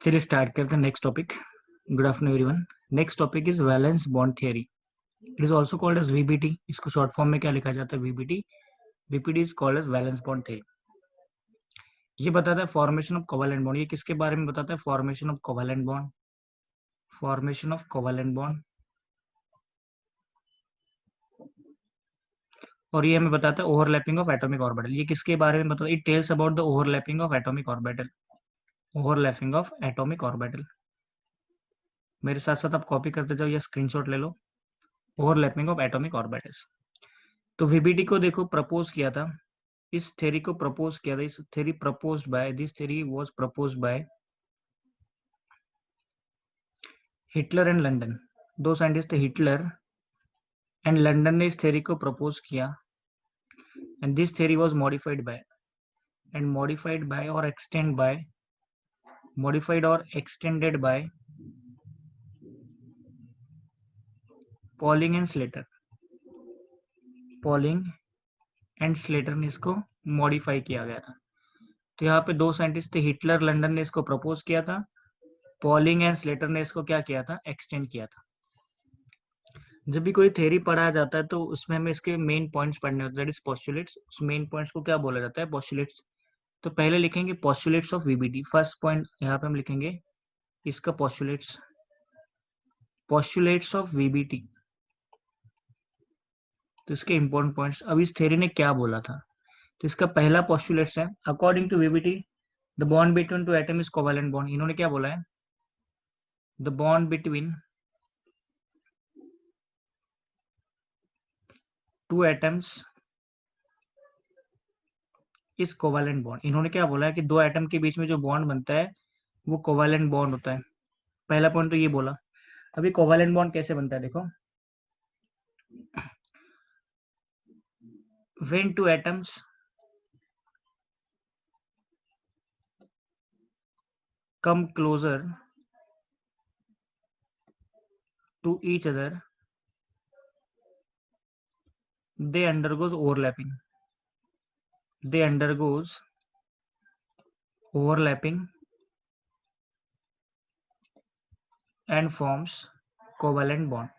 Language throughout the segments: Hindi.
चलिए स्टार्ट करते हैं next topic. Good afternoon everyone. Next topic is valence bond theory. It is also called as VBT. इसको शॉर्ट फॉर्म में क्या लिखा जाता है? VBT. VBT is called as valence bond theory. ये बताता है फॉर्मेशन ऑफ कोवैलेंट बॉन्ड। ये किसके बारे में बताता है? Formation of covalent bond. Formation of covalent bond. और ये हमें बताता है ओवरलैपिंग ऑफ एटॉमिक ऑर्बिटल। ये किसके बारे में बताता है? It tells about the overlapping of atomic orbital. Overlapping of atomic orbital. मेरे साथ साथ आप कॉपी करते जाओ या स्क्रीनशॉट ले लो। Overlapping of atomic orbitals. तो वीबीटी को देखो प्रपोज किया था, इस थ्योरी को प्रपोज किया था। इस theory proposed by, this theory was proposed by Hitler and London. दो साइंटिस्ट थे, हिटलर एंड लंदन ने इस थ्योरी को प्रपोज किया। And this theory was modified by and modified by और एक्सटेंड बाय, मॉडिफाइड और extended by polling and Slater. Polling and Slater ने इसको मॉडिफाई किया गया था। तो यहाँ पे दो साइंटिस्ट थे, हिटलर लंदन ने इसको प्रपोज किया था। पॉलिंग एंड स्लेटर ने इसको क्या किया था? एक्सटेंड किया था। जब भी कोई थ्योरी पढ़ाया जाता है तो उसमें हमें इसके मेन पॉइंट्स पढ़ने होते हैं, दैट इज पोस्टुलेट्स। उस मेन पॉइंट्स को क्या बोला जाता है? पोस्टुलेट्स। तो पहले लिखेंगे postulates of VBT. First point यहाँ पे हम लिखेंगे इसका पोस्टुलेट्स। Postulates of VBT. तो इसके इंपॉर्टेंट पॉइंट्स। अब इस थ्योरी ने क्या बोला था? तो इसका पहला पोस्टुलेट्स है, according to VBT the bond between two atom is covalent bond. इन्होंने क्या बोला है? The bond between two atoms is covalent bond. इन्होंने क्या बोला है कि दो एटम के बीच में जो बॉन्ड बनता है वो कोवैलेंट बॉन्ड होता है। पहला पॉइंट तो ये बोला। अभी कोवैलेंट बॉन्ड कैसे बनता है देखो। When two atoms come closer to each other, they undergoes overlapping. They undergoes overlapping and forms covalent bond.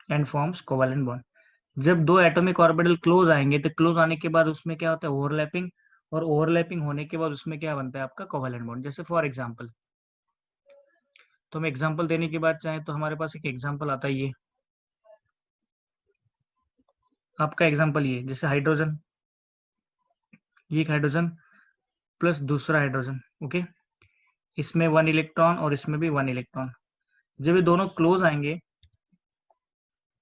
And forms covalent bond. जब दो एटॉमिक ऑर्बिटल क्लोज आएंगे तो क्लोज आने के बाद उसमें क्या होता है? ओवरलैपिंग। और ओवरलैपिंग होने के बाद उसमें क्या बनता है? आपका कोवैलेंट बॉन्ड। जैसे फॉर एग्जांपल, तो हम एग्जांपल देने की बात चाहें तो हमारे पास एक एग्जांपल आता है, ये आपका एग्जांपल ये, जैसे हाइड्रोजन। ये एक हाइड्रोजन प्लस दूसरा हाइड्रोजन, ओके। इसमें 1 इलेक्ट्रॉन और इसमें भी 1 इलेक्ट्रॉन। जब ये दोनों क्लोज आएंगे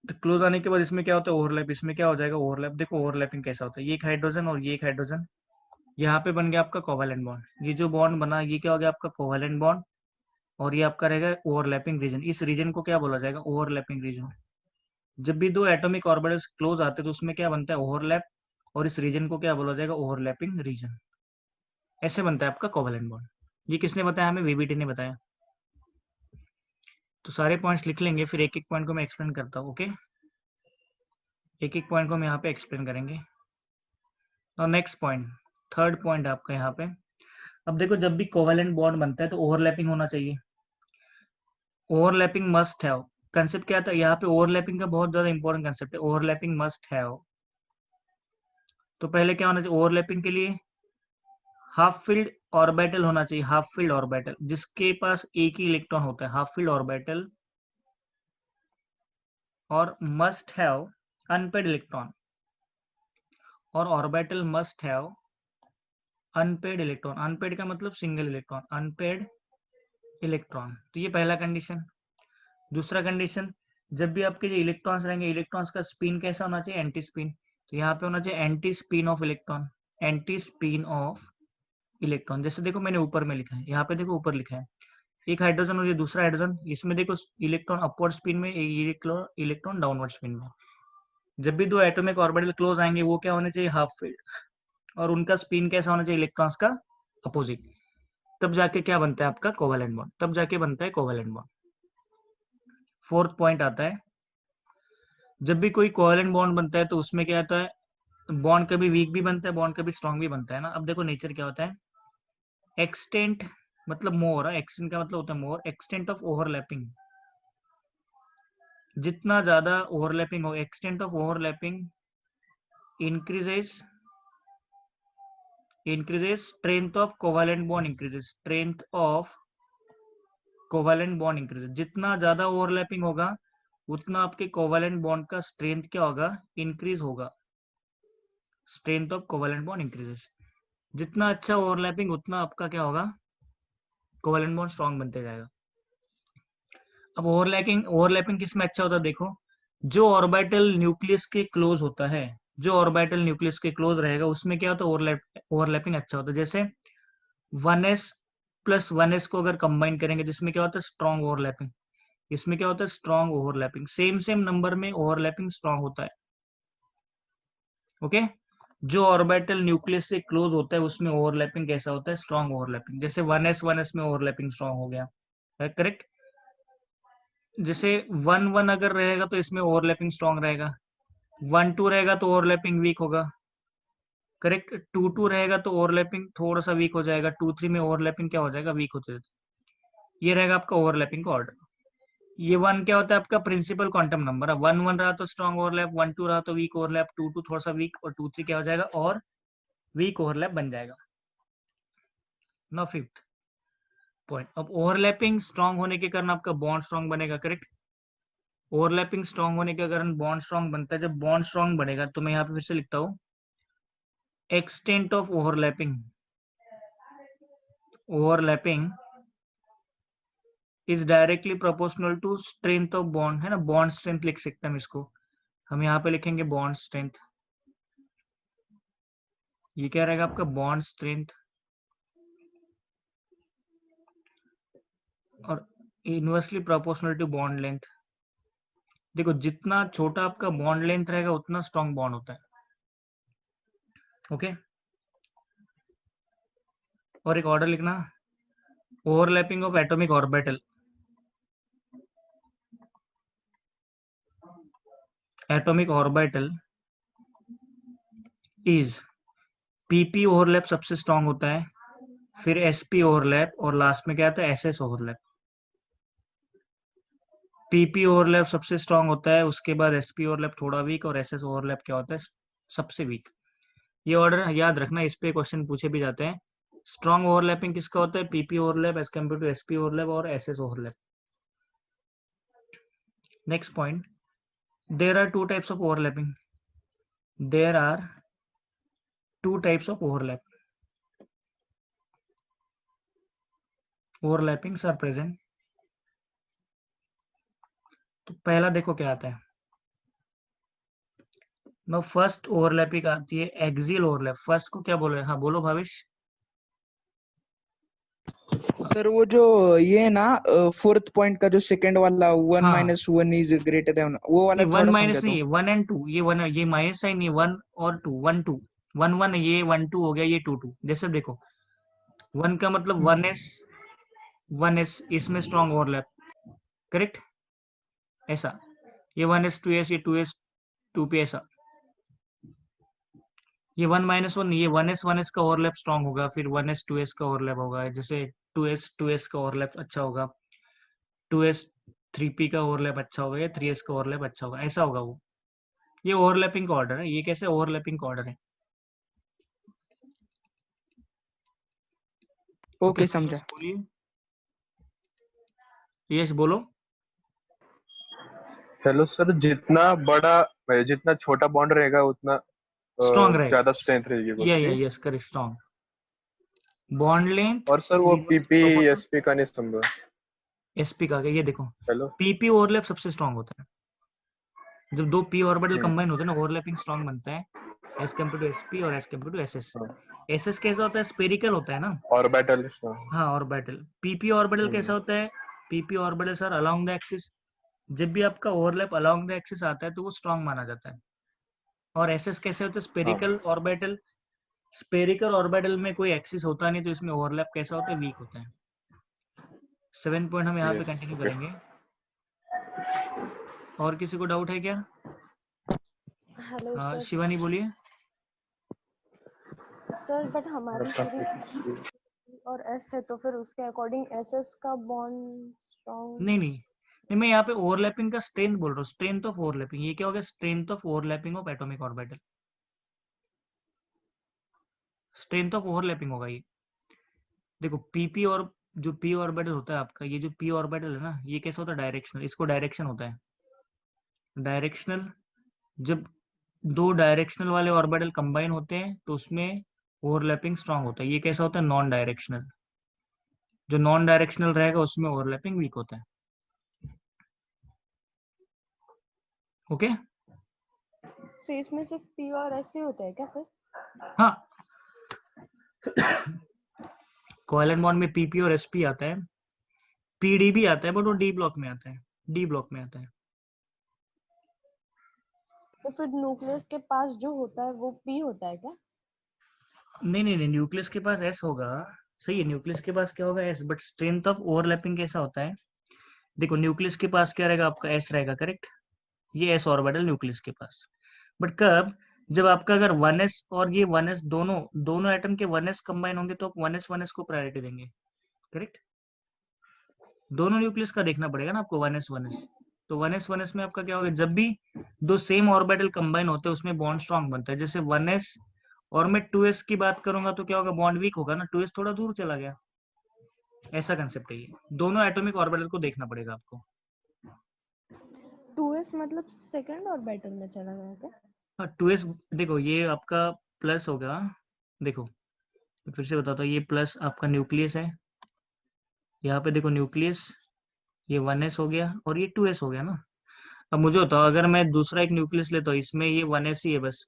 तो क्लोज आने के बाद इसमें क्या होता है? ओवरलैप। इसमें क्या हो जाएगा? ओवरलैप। देखो ओवरलैपिंग कैसा होता है। ये एक हाइड्रोजन और ये एक हाइड्रोजन, यहाँ पे बन गया आपका कोवैलेंट बॉन्ड। ये जो बॉन्ड बना ये क्या हो गया? आपका कोवैलेंट बॉन्ड। और ये आपका रहेगा ओवरलैपिंग रीजन। इस रीजन को क्या बोला जाएगा? Overlapping region. जब भी दो एटॉमिक ऑर्बिटल्स क्लोज आते हैं तो उसमें क्या बनता है? ओवरलैप। और इस रीजन को क्या बोला जाएगा? Overlapping region. ऐसे बनता है आपका कोवैलेंट बॉन्ड। ये किसने बताया? हमें वीबीटी ने बताया। तो सारे पॉइंट्स लिख लेंगे, फिर एक एक पॉइंट को मैं एक्सप्लेन करता हूँ, ओके। एक एक पॉइंट को हम यहाँ पे एक्सप्लेन करेंगे। और नेक्स्ट पॉइंट, थर्ड पॉइंट आपका यहाँ पे। अब देखो जब भी कोवैलेंट बॉन्ड बनता है तो ओवरलैपिंग होना चाहिए। Overlapping must have. कंसेप्ट क्या था यहाँ पे? ओवरलैपिंग का बहुत ज्यादा इंपॉर्टेंट कंसेप्ट है। Overlapping must have. तो पहले क्या होना चाहिए ओवरलैपिंग के लिए? हाफ फील्ड ऑर्बिटल होना चाहिए। हाफ फील्ड ऑर्बिटल जिसके पास एक ही इलेक्ट्रॉन होता है, हाफ फील्ड ऑर्बिटल। और मस्ट हैव अनपेड इलेक्ट्रॉन। और orbital must have unpaired electron. Unpaired का मतलब सिंगल इलेक्ट्रॉन, अनपेड इलेक्ट्रॉन। तो ये पहला कंडीशन। दूसरा कंडीशन, जब भी आपके जो इलेक्ट्रॉन्स रहेंगे, इलेक्ट्रॉन्स का स्पिन कैसा होना चाहिए? Anti spin. तो यहाँ पे होना चाहिए anti spin off electron. Anti spin off electron. जैसे देखो मैंने ऊपर में लिखा है, यहाँ पे देखो ऊपर लिखा है एक हाइड्रोजन और ये दूसरा हाइड्रोजन। इसमें देखो इलेक्ट्रॉन अपवर्ड स्पिन में, इलेक्ट्रॉन डाउनवर्ड स्पिन में। जब भी दो एटॉमिक ऑर्बिटल क्लोज आएंगे वो क्या होने चाहिए? Half field. और उनका स्पिन कैसा होना चाहिए? इलेक्ट्रॉन्स का अपोजिट। तब जाके क्या बनता है आपका? Covalent bond. तब जाके बनता है कोवैलेंट बॉन्ड। फोर्थ पॉइंट आता है, जब भी कोई कोवैलेंट बॉन्ड बनता है तो उसमें क्या आता है? बॉन्ड कभी वीक भी बनता है, बॉन्ड कभी स्ट्रांग भी बनता है ना। अब देखो नेचर क्या होता है, एक्सटेंट मतलब मोर, एक्सटेंट का मतलब होता है मोर, एक्सटेंट ऑफ ओवरलैपिंग, जितना ज्यादा ओवरलैपिंग हो, extent of overlapping increases strength of covalent bond increases, strength of covalent bond increases, जितना ज्यादा ओवरलैपिंग होगा उतना आपके कोवैलेंट बॉन्ड का स्ट्रेंथ क्या होगा, इंक्रीज होगा, strength of covalent bond increases, जितना अच्छा ओवरलैपिंग उतना आपका क्या होगा, कोवैलेंट बॉन्ड स्ट्रांग बनते जाएगा। अब ओवरलैपिंग किस में अच्छा होता है, देखो जो ऑर्बिटल न्यूक्लियस के क्लोज होता है, जो ऑर्बिटल न्यूक्लियस के क्लोज रहेगा उसमें क्या होता है, ओवरलैपिंग अच्छा होता है। जैसे 1s प्लस 1s को अगर कंबाइन करेंगे जिसमें क्या होता है, स्ट्रॉन्ग ओवरलैपिंग, इसमें क्या होता है, strong overlapping, same same number में ओवरलैपिंग स्ट्रॉन्ग होता है। ओके, जो ऑर्बिटल न्यूक्लियस से क्लोज होता है उसमें ओवरलैपिंग कैसा होता है, स्ट्रॉन्ग ओवरलैपिंग। जैसे 1s में ओवरलैपिंग स्ट्रॉन्ग हो गया है, करेक्ट। जैसे 1 1 अगर रहेगा तो इसमें ओवरलैपिंग स्ट्रॉन्ग रहेगा, 1 2 रहेगा तो ओवरलैपिंग वीक होगा, करेक्ट। 2 2 रहेगा तो ओवरलैपिंग थोड़ा सा वीक हो जाएगा, 2 3 में ओवरलैपिंग क्या हो जाएगा, वीक होते जाएगा। ये रहेगा आपका ओवरलैपिंग का ऑर्डर। ये 1 क्या होता है, आपका प्रिंसिपल क्वांटम नंबर है। 1 1 रहा तो स्ट्रॉन्ग ओवरलैप, 1 2 रहा तो वीक ओवरलैप, 2 2 थोड़ा सा वीक, और 2 3 क्या हो जाएगा, और वीक ओवरलैप बन जाएगा। नाउ फिफ्थ पॉइंट, अब ओवरलैपिंग स्ट्रॉन्ग होने के कारण आपका बॉन्ड स्ट्रॉन्ग बनेगा, करेक्ट। ओवरलैपिंग स्ट्रॉन्ग होने के कारण बॉन्ड स्ट्रॉन्ग बनता है। जब बॉन्ड स्ट्रॉन्ग बनेगा तो मैं यहाँ पे फिर से लिखता हूँ, extent of overlapping is directly proportional to strength of bond, है ना, बॉन्ड स्ट्रेंथ लिख सकते हैं हम इसको। हम यहाँ पे लिखेंगे बॉन्ड स्ट्रेंथ, ये क्या रहेगा आपका, बॉन्ड स्ट्रेंथ, और inversely proportional to bond length. देखो जितना छोटा आपका बॉन्ड लेंथ रहेगा उतना स्ट्रॉन्ग बॉन्ड होता है। ओके, और एक ऑर्डर लिखना, overlapping of atomic orbital, atomic orbital is PP overlap सबसे स्ट्रॉन्ग होता है, फिर एसपी ओवरलैप, और लास्ट में क्या आता है, एसएस ओवरलैप। पीपी ओवरलैप सबसे स्ट्रॉन्ग होता है, उसके बाद एसपी ओवरलैप थोड़ा वीक, और एसएस ओवरलैप क्या होता है, सबसे वीक। ये ऑर्डर याद रखना, इस पे क्वेश्चन पूछे भी जाते हैं। स्ट्रॉन्ग ओवरलैपिंग किसका होता है, p p overlap as compare to s p overlap और s s overlap. Next point, there are two types of overlapping, there are two types of overlappings are present. तो पहला देखो क्या आता है, नो फर्स्ट ओवरलैपिंग आती है एक्सियल ओवरलैप। फर्स्ट को क्या बोले, हाँ बोलो भविष्य। सर वो जो ये है ना, फोर्थ पॉइंट का जो सेकंड वाला 1 हाँ, - 1 इज ग्रेटर देन, वो वाला ये 1 थोड़ा माइनस समझा नहीं दो। है, 1 एंड 2, ये 1, ये माइनस साइन नहीं, 1 और 2, 1 2, 1 1, ये 1 2 हो गया, ये 2 2। जैसे देखो 1 का मतलब 1s इसमें स्ट्रॉन्ग ओवरलैप, करेक्ट, ऐसा। ये 1s 2s, ये 2s 2 पे, ऐसा। ये 1 - 1, ये 1s का ओवरलैप स्ट्रॉन्ग होगा, फिर 1s 2s का ओवरलैप होगा। जैसे 2s का ओवरलैप अच्छा होगा, 2s 3p का ओवरलैप अच्छा होगा, या 3s का ओवरलैप अच्छा होगा, ऐसा होगा वो। ये ओवरलैपिंग का ऑर्डर है। ये कैसे ओवरलैपिंग का ऑर्डर है। ओके, ओके समझा। यस बोलिए, यस बोलो। हेलो सर, जितना छोटा बॉन्ड रहेगा उतना स्ट्रॉन्ग रहेगा, ज्यादा स्ट्रेंथ रहेगी या उसकी। Yes correct, strong bond length और सर इज वो इनवर्सली पीपी प्रोपोर्शनल। एसपी का नहीं समझा। एसपी का क्या, ये देखो हेलो। पीपी ओवरलैप सबसे स्ट्रॉन्ग होता है। जब दो पी ऑर्बिटल हम्म। कंबाइन होते हैं ना, ओवरलैपिंग स्ट्रॉन्ग बनता है, एज कम्पेयर टू एसपी और एज कम्पेयर टू एसएस। हाँ, एसएस कैसा होता है, स्पेरिकल होता है ना। ऑर्बिटल। हाँ। हाँ, ऑर्बिटल। पीपी ऑर्बिटल कैसा हम्म। होता है, PP orbital sir along the axis. जब भी आपका ओवरलैप अलोंग द एक्सिस आता है तो वो स्ट्रॉन्ग माना जाता है। और एसएस कैसे होता है, हाँ। Spherical orbital. स्पेरिकल ऑर्बिटल में कोई एक्सिस होता नहीं, तो इसमें ओवरलैप कैसा होता है, वीक होता है। 7 पॉइंट हम यहाँ पे यस, कंटिन्यू ओके। करेंगे। और किसी को डाउट है क्या, हेलो सर। शिवानी बोलिए। सर बट हमारी पूरी और F है तो फिर उसके अकॉर्डिंग SS का बॉन्ड स्ट्रॉन्ग। नहीं, मैं यहाँ पे ओवरलैपिंग का स्ट्रेंथ बोल रहा हूँ, स्ट्रेंथ ऑफ ओवरलैपिंग। ये क्या हो गया? Strength of overlapping of atomic orbital, strength of overlapping होगा ये। देखो पीपी और जो पी ऑर्बिटल होता है आपका, ये जो पी ऑर्बिटल है ना, ये कैसा होता है? डायरेक्शनल। इसको डायरेक्शन होता है डायरेक्शनल। जब दो डायरेक्शनल वाले ऑर्बिटल कंबाइन होते हैं तो उसमें ओवरलैपिंग स्ट्रांग होता है। ये कैसा होता है? Non directional. जो नॉन डायरेक्शनल रहेगा उसमें ओवरलैपिंग वीक होता है। ओके सो इसमें सिर्फ P और S ही होता है क्या फिर? हाँ, कोवेलेंट बॉन्ड में पीपी और एसपी आता है, पीडी भी आता है, बट वो डी ब्लॉक में आता है, डी ब्लॉक में आता है। तो फिर न्यूक्लियस के पास जो होता है वो P होता है क्या? नहीं, न्यूक्लियस के पास एस होगा। सही है, न्यूक्लियस के पास क्या होगा? S. But strength of overlapping कैसा होता है? देखो न्यूक्लियस के पास क्या रहेगा? आपका एस रहेगा, करेक्ट। ये एस ऑर्बिटल न्यूक्लियस के पास। बट कब? जब आपका अगर 1s और ये 1s दोनों दोनों एटम के 1s कंबाइन होंगे तो आप 1s को प्रायोरिटी देंगे, करेक्ट। दोनों न्यूक्लियस का देखना पड़ेगा ना आपको, 1s तो 1s में आपका क्या होगा? जब भी दो सेम ऑर्बिटल कंबाइन होते हैं उसमें बॉन्ड स्ट्रांग बनता है। जैसे 1s और मैं 2s की बात करूंगा तो क्या होगा? बॉन्ड वीक होगा ना, 2s थोड़ा दूर चला गया। ऐसा कंसेप्ट है ये। दोनों एटॉमिक ऑर्बिटल को देखना पड़ेगा आपको। 2s मतलब सेकंड ऑर्बिटल में चला गया क्या? हाँ 2s। देखो ये आपका प्लस होगा। देखो फिर से बताता हूँ, ये प्लस आपका न्यूक्लियस है। यहाँ पे देखो न्यूक्लियस, ये 1s हो गया और ये 2s हो गया ना। अब मुझे बताओ, अगर मैं दूसरा एक न्यूक्लियस लेता हूँ, इसमें ये 1s ही है बस,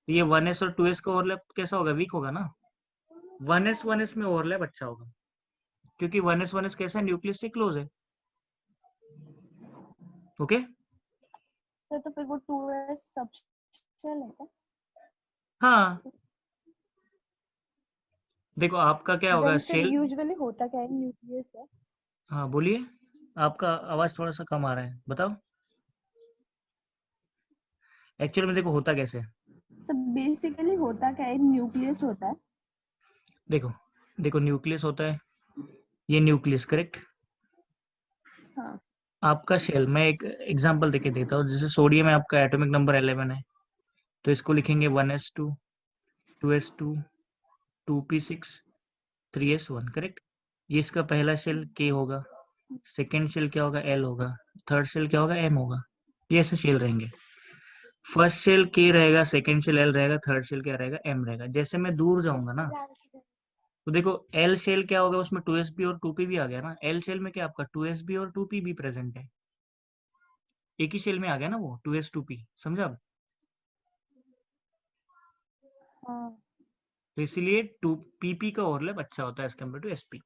तो ये 1s और 2s का ओवरलैप कैसा होगा? वीक होगा ना। 1s में ओवरलैप अच्छा होगा, क्योंकि 1s कैसा है? न्यूक्लियस से क्लोज है। ओके सर तो फिर वो 2s सबशेल है क्या? हाँ, देखो आपका क्या होगा? देन फिर शेल। यूजुअली होता क्या है? न्यूक्लियस है। हाँ बोलिए, आपका आवाज थोड़ा सा कम आ रहा है, बताओ। एक्चुअल में देखो होता कैसे है? सर बेसिकली होता क्या है? न्यूक्लियस होता है। देखो देखो न्यूक्लियस होता है, ये न्यूक्लियस, करेक्ट। हाँ। आपका शेल, मैं एक एग्जांपल देके देता हूँ। जैसे सोडियम है, आपका एटॉमिक नंबर 11 है, तो इसको लिखेंगे 1s2 2s2 2p6 3s1, correct. ये इसका पहला शेल के होगा, सेकेंड शेल क्या होगा? एल होगा, थर्ड शेल क्या होगा? एम होगा। ये ऐसे शेल रहेंगे। फर्स्ट शेल के रहेगा, सेकेंड शेल एल रहेगा, थर्ड शेल क्या रहेगा? एम रहेगा। जैसे मैं दूर जाऊंगा ना, तो देखो एल शेल क्या होगा? उसमें 2sp और 2p भी आ गया ना। एल शेल में क्या आपका 2sp और 2p भी प्रेजेंट है, एक ही शेल में आ गया ना वो 2s2p, समझा आप? हाँ। तो इसीलिए 2pp का ओवरलैप अच्छा होता है एज कम्पेयर टू sp।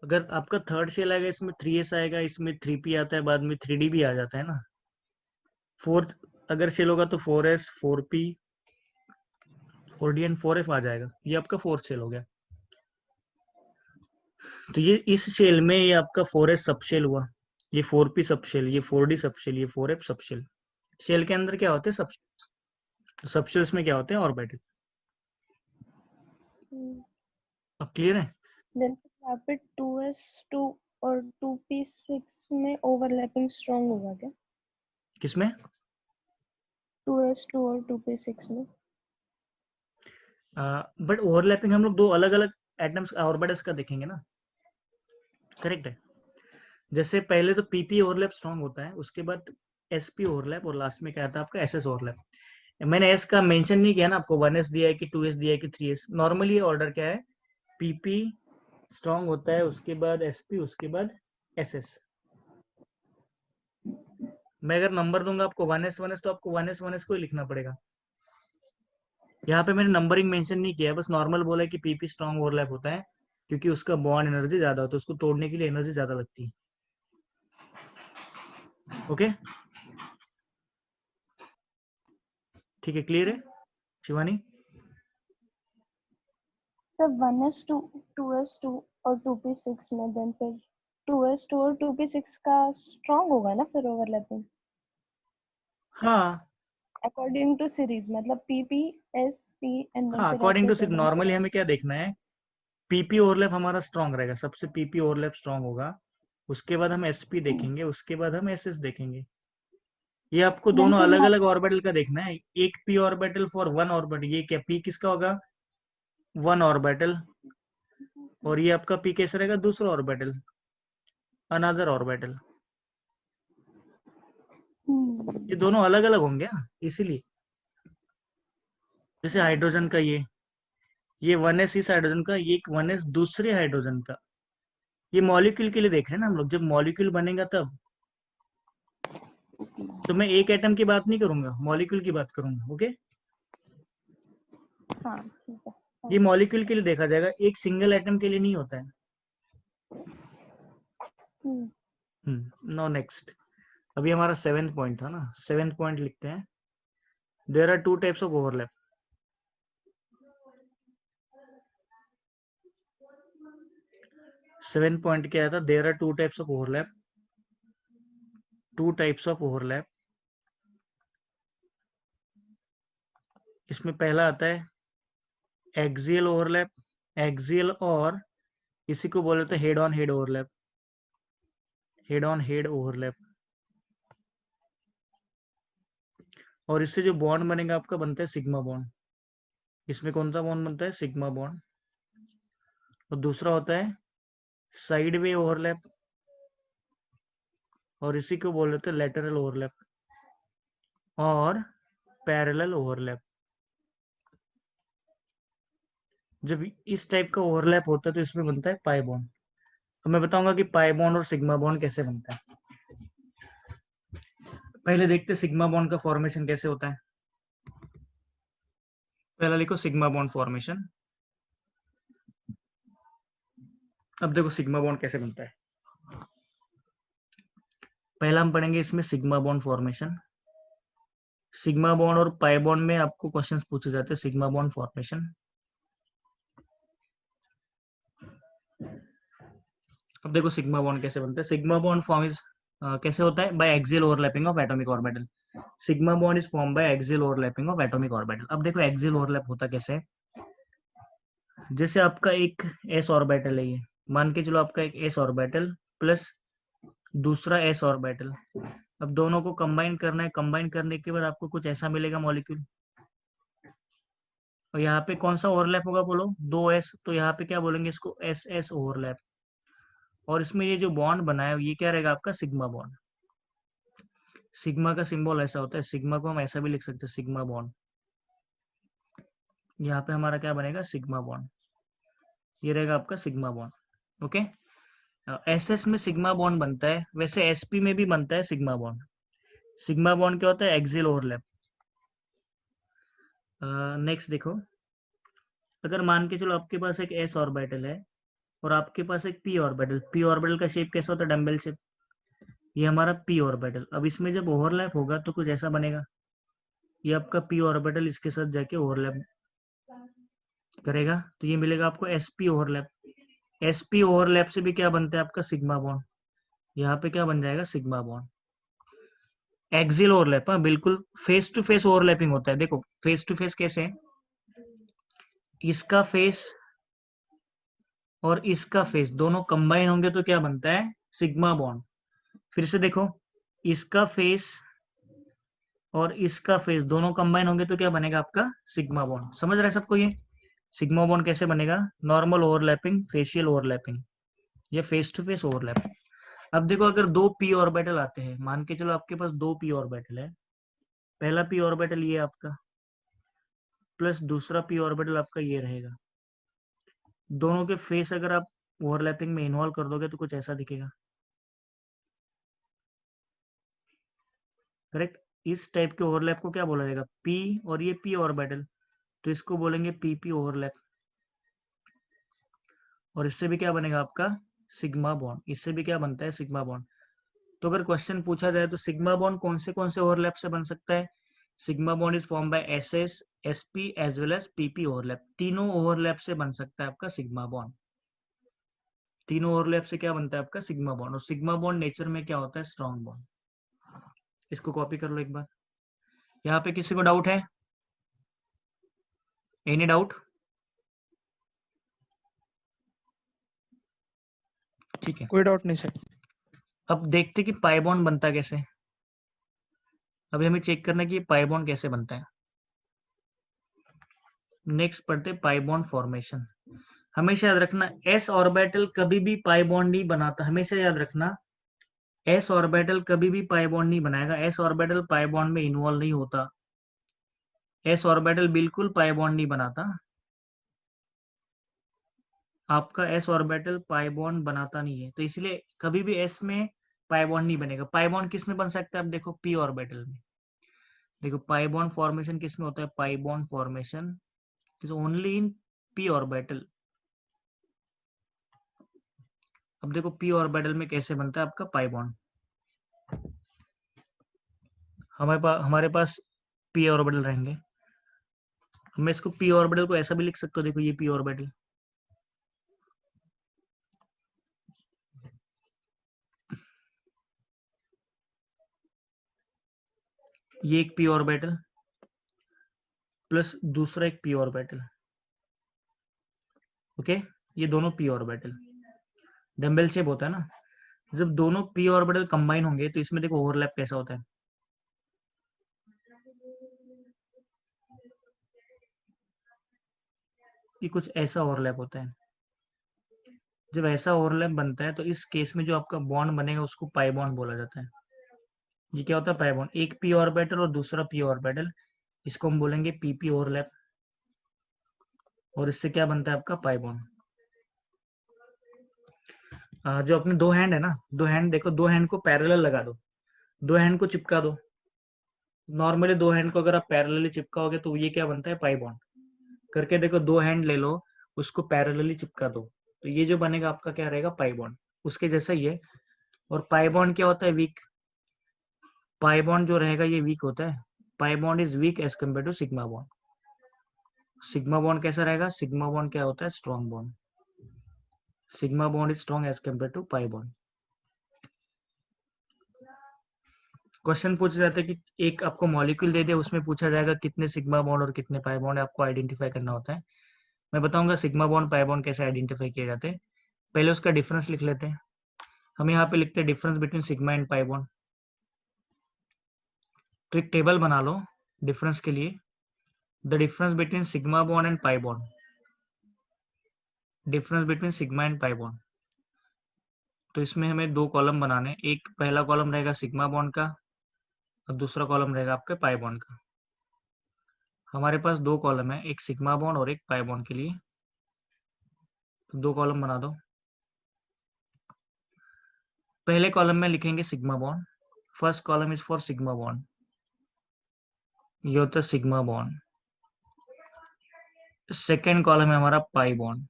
अगर आपका थर्ड शेल आएगा, इसमें 3s आएगा, इसमें 3p आता है, बाद में 3d भी आ जाता है ना। फोर्थ अगर शेल होगा तो 4s 4p 4d and 4f आ जाएगा। ये आपका फोर्थ शेल हो गया। तो ये इस शेल में ये आपका 4s सबशेल हुआ, ये 4p सबशेल, ये 4d सबशेल, ये 4f सबशेल। शेल के अंदर क्या होते हैं? सबशेल्स में क्या होते हैं? ऑर्बिटल। अब क्लियर है? देन यहाँ पे 2s2 और 2p6 में ओवरलैपिंग स्ट्रॉन्ग होगा क्या? किसमें? 2s2 और 2p6 में। बट ओवरलैपिंग हम लोग दो अलग अलग एटम्स ऑर्बिटल्स का देखेंगे ना, करेक्ट है। जैसे पहले तो पीपी ओवरलैप स्ट्रांग होता है, उसके बाद एसपी ओवरलैप, और लास्ट में क्या आता है आपका? SS overlap. मैंने एस का मेंशन नहीं किया ना आपको, 1s दिया है कि 2s दिया है कि 3s। नॉर्मली ऑर्डर क्या है? पीपी स्ट्रांग होता है, उसके बाद एसपी, उसके बाद एसएस। मैं अगर नंबर दूंगा आपको 1s तो आपको 1s को ही लिखना पड़ेगा। यहाँ पे मैंने नंबरिंग मेंशन नहीं किया है, बस नॉर्मल बोला है कि पीपी स्ट्रांग ओवरलैप होता है, क्योंकि उसका बॉन्ड एनर्जी ज्यादा होता है, उसको तोड़ने के लिए एनर्जी ज्यादा लगती है। ओके ठीक है, क्लियर है शिवानी? सर 1s2 2s2 और 2p6 में देन फिर 2s2 और 2p6 का स्ट्रॉन्ग होगा ना फिर ओवरलैपिंग। हाँ अकॉर्डिंग टू सीरीज मतलब पीपी एस पी एंड हाँ, फिर अकॉर्डिंग टू एसएस होगा ना। नॉर्मली हमें क्या देखना है, पीपी ओवरलैप हमारा स्ट्रांग रहेगा, सबसे पीपी ओवरलैप स्ट्रांग होगा, उसके बाद हम एसपी देखेंगे, उसके बाद हम एसएस देखेंगे। ये आपको मैम दोनों तो अलग यहाँ अलग ऑर्बिटल का देखना है, एक P orbital for one orbital, ये क्या पी किसका होगा, वन ऑर्बिटल, और ये आपका पी कैसे रहेगा, दूसरा ऑर्बिटल, अनदर ऑर्बिटल। ये दोनों अलग अलग होंगे ना, इसीलिए। जैसे हाइड्रोजन का ये 1s इस हाइड्रोजन का, ये 1s दूसरे हाइड्रोजन का, ये मॉलिक्यूल के लिए देख रहे हैं ना हम लोग, जब मॉलिक्यूल बनेगा तब। तो मैं एक एटम की बात नहीं करूंगा, मॉलिक्यूल की बात करूंगा, ओके। हाँ ठीक है। ये मॉलिक्यूल के लिए देखा जाएगा, एक सिंगल एटम के लिए नहीं होता है। नो नेक्स्ट, अभी हमारा 7th पॉइंट था ना, 7th पॉइंट लिखते हैं। There are two types of overlap. Seventh point क्या था, there are two types of overlap, two types of overlap. इसमें पहला आता है एक्सियल ओवरलैप, एक्सियल, और इसी को बोलते हैं head on head overlap, head on head overlap. और इससे जो बॉन्ड बनेगा आपका, बनता है सिग्मा बॉन्ड। इसमें कौन सा बॉन्ड बनता है, सिग्मा बॉन्ड। और दूसरा होता है साइड वे ओवरलैप, और इसी को बोल देते हैं लेटरल ओवरलैप और पैरेलल ओवरलैप। जब इस टाइप का ओवरलैप होता है तो इसमें बनता है पाई बॉन्ड। तो मैं बताऊंगा कि पाई बॉन्ड और सिग्मा बॉन्ड कैसे बनता है। पहले देखते सिग्मा बॉन्ड का फॉर्मेशन कैसे होता है। पहला लिखो सिग्मा बॉन्ड फॉर्मेशन। अब देखो सिग्मा बॉन्ड कैसे बनता है। पहला हम पढ़ेंगे इसमें sigma bond formation. Sigma bond और पाई बॉन्ड में आपको क्वेश्चंस पूछे जाते हैं, सिग्मा बॉन्ड फॉर्मेशन। अब देखो सिग्मा बॉन्ड कैसे बनता है। सिग्मा बॉन्ड फॉर्म इज कैसे होता है, by axial overlapping of atomic orbital. Sigma bond is form by axial overlapping of atomic orbital. अब देखो एक्सियल ओवरलैप होता कैसे है, जैसे आपका एक एस ऑर्बिटल है, ये मान के चलो आपका एक एस ऑर्बिटल प्लस दूसरा एस ऑर्बिटल। अब दोनों को कंबाइन करना है, कंबाइन करने के बाद आपको कुछ ऐसा मिलेगा मॉलिक्यूल। और यहाँ पे कौन सा ओवरलैप होगा बोलो, दो एस, तो यहाँ पे क्या बोलेंगे इसको, एस एस ओवरलैप। और इसमें ये जो बॉन्ड बना है ये क्या रहेगा आपका, सिग्मा बॉन्ड। सिग्मा का सिंबल ऐसा होता है, सिग्मा को हम ऐसा भी लिख सकते हैं, सिग्मा बॉन्ड। यहाँ पे हमारा क्या बनेगा, सिग्मा बॉन्ड। ये रहेगा आपका सिग्मा बॉन्ड, ओके। एसएस में सिग्मा बॉन्ड बनता है, वैसे एसपी में भी बनता है सिग्मा बॉन्ड। सिग्मा बॉन्ड क्या होता है, एक्सियल ओवरलैप। नेक्स्ट देखो, अगर मान के चलो आपके पास एक एस ऑर्बिटल है और आपके पास एक पी ऑर्बिटल, पी ऑर्बिटल का शेप कैसा होता है, डम्बल शेप। ये हमारा पी ऑर्बिटल, अब इसमें जब ओवरलैप होगा तो कुछ ऐसा बनेगा, ये आपका पी ऑर्बिटल इसके साथ जाके ओवरलैप करेगा, तो ये मिलेगा आपको एसपी ओवरलैप। एसपी ओवरलैप से भी क्या बनता है आपका, सिग्मा बॉन्ड। यहाँ पे क्या बन जाएगा, सिग्मा बॉन्ड। एक्सियल ओवरलैप, हाँ बिल्कुल फेस टू फेस ओवरलैपिंग होता है। देखो फेस टू फेस कैसे है, इसका फेस और इसका फेस दोनों कंबाइन होंगे तो क्या बनता है, सिग्मा बॉन्ड। फिर से देखो, इसका फेस और इसका फेस दोनों कंबाइन होंगे तो क्या बनेगा आपका, सिग्मा बॉन्ड। समझ रहे हैं सबको ये सिग्मा बॉन्ड कैसे बनेगा, नॉर्मल ओवरलैपिंग, फेशियल ओवरलैपिंग, या फेस टू फेस ओवरलैपिंग। अब देखो अगर दो पी ऑर्बिटल आते हैं, मान के चलो आपके पास दो पी ऑर्बिटल है, पहला पी ऑर्बिटल ये आपका प्लस दूसरा पी ऑर्बिटल आपका ये रहेगा। दोनों के फेस अगर आप ओवरलैपिंग में इन्वॉल्व कर दोगे तो कुछ ऐसा दिखेगा, करेक्ट। इस टाइप के ओवरलैप को क्या बोला जाएगा, पी, और ये पी ऑर्बिटल, तो इसको बोलेंगे पीपी ओवरलैप। और इससे भी क्या बनेगा आपका, सिग्मा बॉन्ड। इससे भी क्या बनता है, सिग्मा बॉन्ड। तो अगर क्वेश्चन पूछा जाए तो सिग्मा बॉन्ड कौन से ओवरलैप से बन सकता है, sigma bond is form by S S, S P as well as P P overlap. तीनों ओवरलैप से बन सकता है आपका सिग्मा बॉन्ड। तीनों ओवरलैप से क्या बनता है आपका, सिग्मा बॉन्ड। और सिग्मा बॉन्ड नेचर में क्या होता है, स्ट्रॉन्ग बॉन्ड। इसको कॉपी कर लो एक बार। यहाँ पे किसी को डाउट है? Any doubt? ठीक है, कोई डाउट नहीं सर। अब देखते कि पाई बॉन्ड बनता कैसे। अभी हमें चेक करना है कि पाई बॉन्ड कैसे बनता है। नेक्स्ट पढ़ते पाई बॉन्ड फॉर्मेशन। हमेशा याद रखना एस ऑर्बिटल कभी भी पाई बॉन्ड नहीं बनाता। हमेशा याद रखना एस ऑर्बिटल कभी भी पाई बॉन्ड नहीं बनाएगा। एस ऑर्बिटल पाई बॉन्ड में इन्वॉल्व नहीं होता। एस ऑर्बिटल बिल्कुल पाई बॉन्ड नहीं बनाता। आपका एस ऑर्बिटल पाई बॉन्ड बनाता नहीं है, तो इसलिए कभी भी एस में पाई बॉन्ड नहीं बनेगा। पाई बॉन्ड किस में बन सकता है? अब देखो पी ऑर्बिटल में। देखो पाई बॉन्ड फॉर्मेशन किस में होता है? Pi bond formation is only in P orbital. अब देखो पी ऑर्बिटल में कैसे बनता है आपका पाई बॉन्ड। हमारे पास पी ऑर्बिटल रहेंगे। मैं इसको पी ऑर्बिटल को ऐसा भी लिख सकता हूँ। देखो ये पी ऑर्बिटल, ये एक पी ऑर्बिटल प्लस दूसरा एक पी ऑर्बिटल। ओके, ये दोनों पी ऑर्बिटल डम्बल शेप होता है ना। जब दोनों पी ऑर्बिटल कंबाइन होंगे तो इसमें देखो ओवरलैप कैसा होता है। ये कुछ ऐसा ओवरलैप होता है। जब ऐसा ओवरलैप बनता है तो इस केस में जो आपका बॉन्ड बनेगा उसको पाई बॉन्ड बोला जाता है। ये क्या होता है? Pi bond. एक पी ऑर्बिटल और दूसरा पी ऑर्बिटल, इसको हम बोलेंगे पीपी ओवरलैप। और इससे क्या बनता है आपका पाई बॉन्ड। जो अपने दो हैंड है ना, दो हैंड देखो, दो हैंड को पैरेलल लगा दो, दो हैंड को चिपका दो। नॉर्मली दो हैंड को अगर आप पैरेलली चिपकाओगे तो ये क्या बनता है? Pi bond. करके देखो, दो हैंड ले लो, उसको पैरेलली चिपका दो, तो ये जो बनेगा आपका क्या रहेगा? Pi bond. उसके जैसा ही है। और पाई बॉन्ड क्या होता है? वीक। पाई बॉन्ड जो रहेगा ये वीक होता है। Pi bond is weak as compare to sigma bond. Sigma bond कैसा रहेगा? सिग्मा बॉन्ड क्या होता है? Strong bond. Sigma bond is strong as compare to pi bond. Question पूछे जाते हैं कि एक आपको मॉलिक्यूल दे दे, उसमें पूछा जाएगा कितने सिग्मा बॉन्ड और कितने पाई बॉन्ड आपको आइडेंटिफाई करना होता है। मैं बताऊंगा सिग्मा बॉन्ड पाई बॉन्ड कैसे आइडेंटिफाई किए जाते हैं। पहले उसका डिफरेंस लिख लेते हैं। हम यहाँ पे लिखते हैं difference between sigma and pi bond. तो एक टेबल बना लो डिफरेंस के लिए। The difference between sigma bond and pi bond. Difference between sigma and pi bond. तो इसमें हमें दो कॉलम बनाने। एक पहला कॉलम रहेगा सिग्मा बॉन्ड का और दूसरा कॉलम रहेगा आपके पाई बॉन्ड का। हमारे पास दो कॉलम है, एक सिग्मा बॉन्ड और एक पाई बॉन्ड के लिए। तो दो कॉलम बना दो। पहले कॉलम में लिखेंगे sigma bond. First column is for sigma bond. ये होता है सिग्मा बॉन्ड। सेकेंड कॉलम है हमारा पाई बॉन्ड।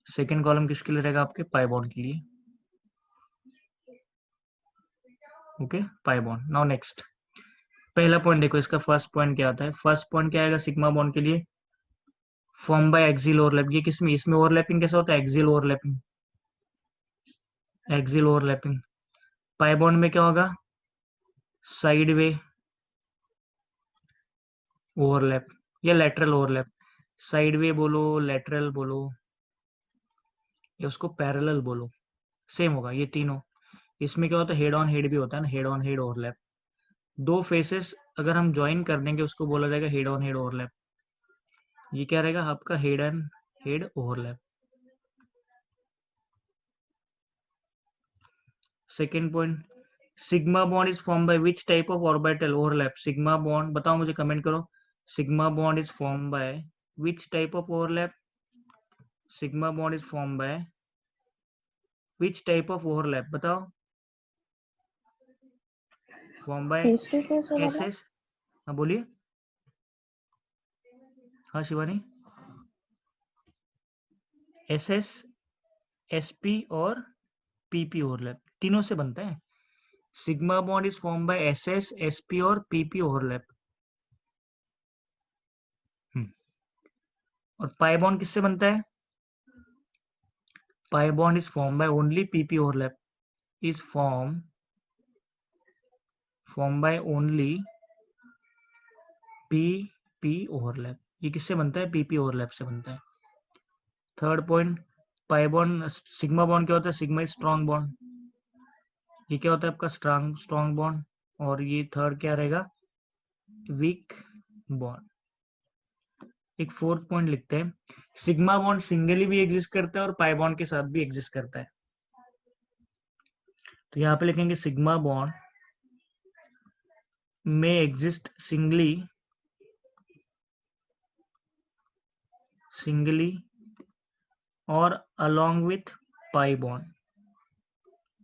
सेकेंड कॉलम किसके लिए रहेगा? आपके पाई बॉन्ड के लिए। Okay, pi bond. Now next, पहला पॉइंट देखो, इसका फर्स्ट पॉइंट क्या आता है? फर्स्ट पॉइंट क्या आएगा सिग्मा बॉन्ड के लिए? Form by axial overlap. ये किसमें? इसमें ओवरलैपिंग कैसा होता है? Axial overlapping. Axial overlapping. Pi bond में क्या होगा? साइड वे ओवरलैप या लेटरल ओवरलैप। साइड वे बोलो, लेटरल बोलो, या उसको पैरेलल बोलो, सेम होगा ये तीनों। इसमें क्या होता है? हेड ऑन हेड भी होता है ना, हेड ऑन हेड ओवरलैप। दो फेसेस अगर हम ज्वाइन कर देंगे उसको बोला जाएगा हेड ऑन हेड ओवरलैप। ये क्या रहेगा आपका? Head and head overlap. Second point, sigma bond is form by which type of orbital overlap? Sigma bond बताओ मुझे, कमेंट करो। Sigma bond is form by which type of overlap? Sigma bond is form by which type of overlap? बताओ। Form by face to face s overlap. S. हाँ बोलिए। हाँ Shivani. S S, S p और पीपी ओवरलैप तीनों से बनता है। Sigma bond is form by S S, S p और पीपी ओवरलैप। और पाई बॉन्ड किससे बनता है? Pi bond is form by only PP overlap. Is form by only P overlap. ये किससे बनता है? पी ओवरलैप से बनता है। Third point, pi bond sigma bond क्या होता है? Sigma strong bond. ये क्या होता है आपका? Strong bond. और ये थर्ड क्या रहेगा? Weak bond. एक फोर्थ पॉइंट लिखते हैं, सिग्मा बॉन्ड सिंगली भी एग्जिस्ट करता है और पाई बॉन्ड के साथ भी एग्जिस्ट करता है। तो यहाँ पे लिखेंगे सिग्मा बॉन्ड में एग्जिस्ट सिंगली और along with pi bond,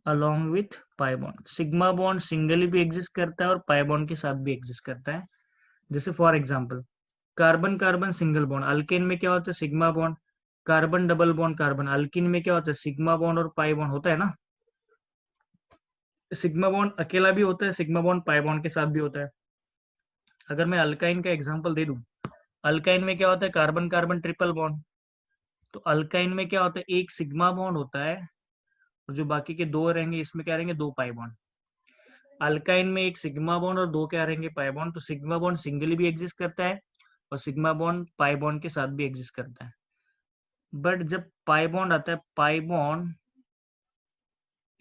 along with pi bond. Sigma bond singly भी एग्जिस्ट करता है और पाई बॉन्ड के साथ भी एग्जिस्ट करता है। जैसे for example carbon carbon single bond, alkane में क्या होता है? Sigma bond. Carbon double bond carbon, alkene में क्या होता है? सिग्मा बॉन्ड और पाई बॉन्ड होता है ना। सिग्मा बॉन्ड अकेला भी होता है, सिग्मा बॉन्ड पाई बॉन्ड के साथ भी होता है। अगर मैं अल्काइन का एग्जांपल दे दूं, अल्काइन में क्या होता है? Carbon carbon triple bond. तो अल्काइन में क्या होता है? एक सिग्मा बॉन्ड होता है और जो बाकी के दो रहेंगे इसमें क्या रहेंगे? दो पाई बॉन्ड। अल्काइन में एक सिग्मा बॉन्ड और दो क्या रहेंगे? Pi bond. तो सिग्मा बॉन्ड सिंगली भी एग्जिस्ट करता है और सिग्मा बॉन्ड पाई बॉन्ड के साथ भी एग्जिस्ट करता है। बट जब पाई बॉन्ड आता है, pi bond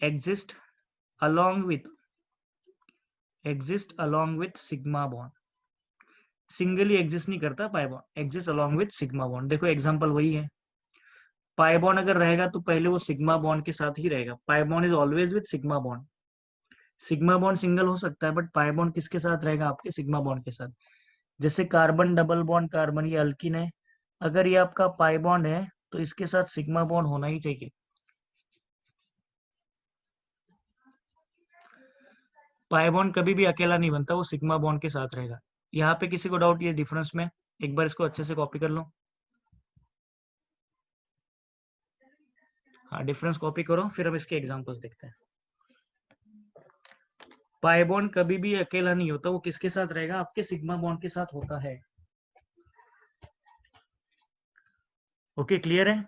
exist along with sigma bond. Singly exist नहीं करता pi bond, exist along with sigma bond. देखो एग्जांपल वही है, पाई बॉन्ड अगर रहेगा तो पहले वो सिग्मा बॉन्ड के साथ ही रहेगा। पाई bond is always with sigma bond. Sigma bond single हो सकता है बट पाई बॉन्ड किसके साथ रहेगा? आपके सिग्मा बॉन्ड के साथ। जैसे कार्बन डबल बॉन्ड कार्बन, ये अल्किन है, अगर ये आपका पाई बॉन्ड है तो इसके साथ सिग्मा बॉन्ड होना ही चाहिए। पाई बॉन्ड कभी भी अकेला नहीं बनता, वो सिग्मा बॉन्ड के साथ रहेगा। यहाँ पे किसी को डाउट ये डिफरेंस में? एक बार इसको अच्छे से कॉपी कर लो। हाँ, डिफरेंस कॉपी करो, फिर अब इसके एग्जांपल्स देखते हैं। पाई बॉन्ड कभी भी अकेला नहीं होता, वो किसके साथ रहेगा? आपके सिग्मा बॉन्ड के साथ होता है। ओके, क्लियर है?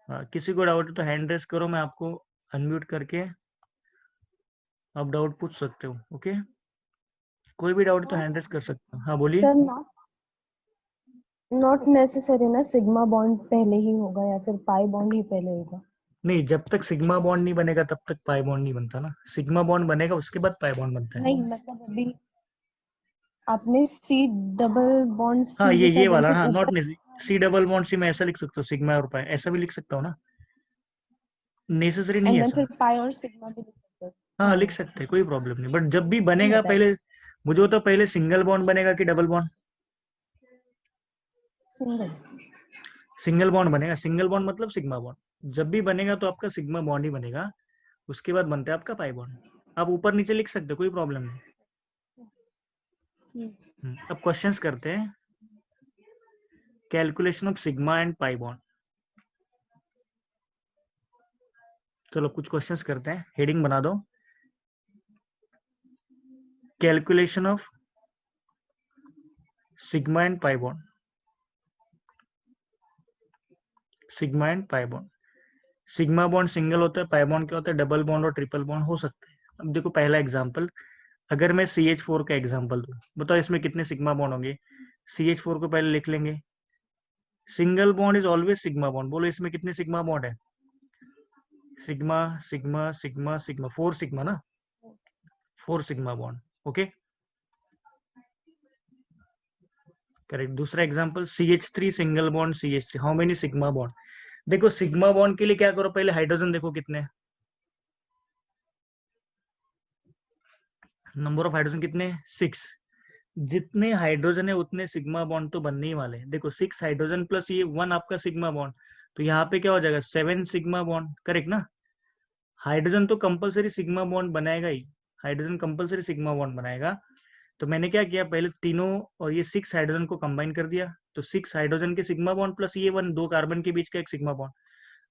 हाँ, किसी को डाउट है तो हैंड रेस करो, मैं आपको अनम्यूट करके आप डाउट पूछ सकते हो। ओके, कोई भी डाउट तो हैंड रेस कर सकते हो। हाँ बोलिए। सर नॉट नेसेसरी ना सिग्मा बॉन्ड पहले ही होगा या फिर पाई बॉन्ड ही पहले होगा? नहीं, जब तक सिग्मा बॉन्ड नहीं बनेगा तब तक पाई बॉन्ड नहीं बनता ना। सिग्मा बॉन्ड बनेगा उसके बाद पाई बॉन्ड बनता है। नहीं मतलब अभी आपने सी डबल बॉन्ड हाँ, सी लिखा ये देन वाला, फिर हाँ, नॉट ऊपर सी डबल बॉन्ड सी मैं ऐसा लिख सकता हूँ, सिग्मा और पाई ऐसा भी लिख सकता हूँ ना। नेसेसरी नहीं एंड है देन ऐसा। फिर पाई और सिग्मा भी लिख सकते हैं। हाँ, लिख हाँ सकते हैं, कोई प्रॉब्लम नहीं, बट जब भी नहीं बनेगा बताया पहले मुझे होता पहले सिंगल बॉन्ड बनेगा कि double bond? Single. Single bond बनेगा। सिंगल बॉन्ड मतलब सिग्मा बॉन्ड जब भी बनेगा तो आपका सिग्मा बॉन्ड ही बनेगा, उसके बाद बनता है आपका पाई बॉन्ड। आप ऊपर नीचे लिख सकते हो, कोई प्रॉब्लम नहीं। अब क्वेश्चंस करते हैं, calculation of sigma and pi bond. चलो कुछ क्वेश्चंस करते हैं, हेडिंग बना दो, calculation of sigma and pi bond. Sigma and pi bond, sigma bond single होता है, पाई बॉन्ड क्या होता है? डबल बॉन्ड और ट्रिपल बॉन्ड हो सकते हैं। अब देखो पहला एग्जांपल, अगर मैं CH4 का एग्जांपल दूं, बताओ इसमें कितने सिग्मा बॉन्ड होंगे? CH4 को पहले लिख लेंगे, single bond is always sigma bond. बोलो इसमें कितने सिग्मा बॉन्ड है? Sigma sigma sigma sigma, 4 sigma ना, 4 सिग्मा बॉन्ड। Okay, correct. दूसरा example CH3 single bond CH3, how many sigma bond? देखो सिग्मा बॉन्ड के लिए क्या करो, पहले हाइड्रोजन देखो कितने, नंबर ऑफ हाइड्रोजन कितने? 6। जितने हाइड्रोजन है उतने सिग्मा बॉन्ड तो बनने ही वाले हैं। देखो 6 हाइड्रोजन प्लस ये 1 आपका सिग्मा बॉन्ड, तो यहाँ पे क्या हो जाएगा? 7 सिग्मा बॉन्ड, करेक्ट ना। हाइड्रोजन तो कंपलसरी सिग्मा बॉन्ड बनाएगा ही, हाइड्रोजन कंपलसरी सिग्मा बॉन्ड बनाएगा। तो मैंने क्या किया, पहले तीनों और ये 6 हाइड्रोजन को कंबाइन कर दिया, तो 6 हाइड्रोजन के सिग्मा बॉन्ड प्लस ये 1, 2 कार्बन के बीच का एक सिग्मा बॉन्ड।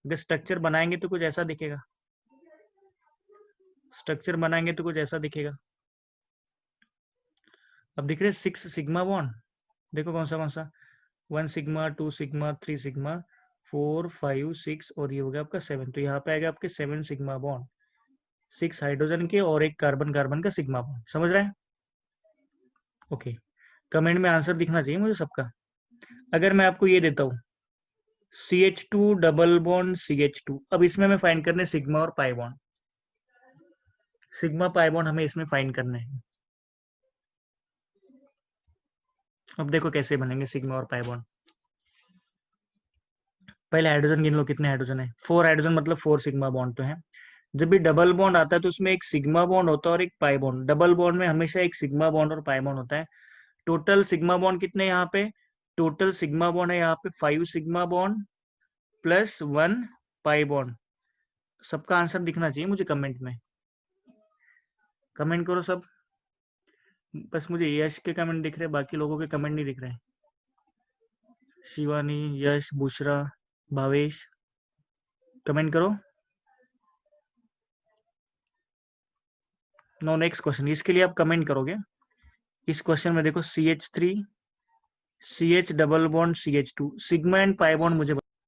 अगर स्ट्रक्चर बनाएंगे तो कुछ ऐसा दिखेगा, स्ट्रक्चर बनाएंगे तो कुछ ऐसा दिखेगा। अब दिख रहे 6 सिग्मा बॉन्ड, देखो कौन सा 1 सिग्मा, 2 सिग्मा, 3 सिग्मा, 4 5 6 और ये हो गया आपका 7। तो यहाँ पे आएगा आपके 7 सिग्मा बॉन्ड। 6 हाइड्रोजन के और एक कार्बन कार्बन का सिग्मा बॉन्ड, समझ रहे हैं? ओके, कमेंट में आंसर दिखना चाहिए मुझे सबका। अगर मैं आपको ये देता हूँ CH2 डबल बॉन्ड CH2, अब इसमें मैं फाइंड करने सिग्मा और pi bond, sigma pi bond हमें इसमें फाइंड करने हैं। अब देखो कैसे बनेंगे सिग्मा और पाई बॉन्ड। पहले हाइड्रोजन गिन लो, कितने हाइड्रोजन है? 4 हाइड्रोजन, मतलब 4 सिग्मा बॉन्ड तो है। जब भी डबल बॉन्ड आता है तो उसमें एक सिग्मा बॉन्ड होता है और एक पाई बॉन्ड। डबल बॉन्ड में हमेशा एक सिग्मा बॉन्ड और पाई बॉन्ड होता है। टोटल सिग्मा बॉन्ड कितने यहाँ पे? टोटल सिग्मा बॉन्ड है यहाँ पे 5 sigma bond plus 1 pi bond. सबका आंसर दिखना चाहिए मुझे कमेंट में, कमेंट करो सब। बस मुझे यश के कमेंट दिख रहे, बाकी लोगों के कमेंट नहीं दिख रहे। शिवानी, यश, बुशरा, भावेश, कमेंट करो। नो, नेक्स्ट क्वेश्चन, इसके लिए आप कमेंट करोगे। इस क्वेश्चन में देखो CH3 CH double bond CH2, sigma and pi bond मुझे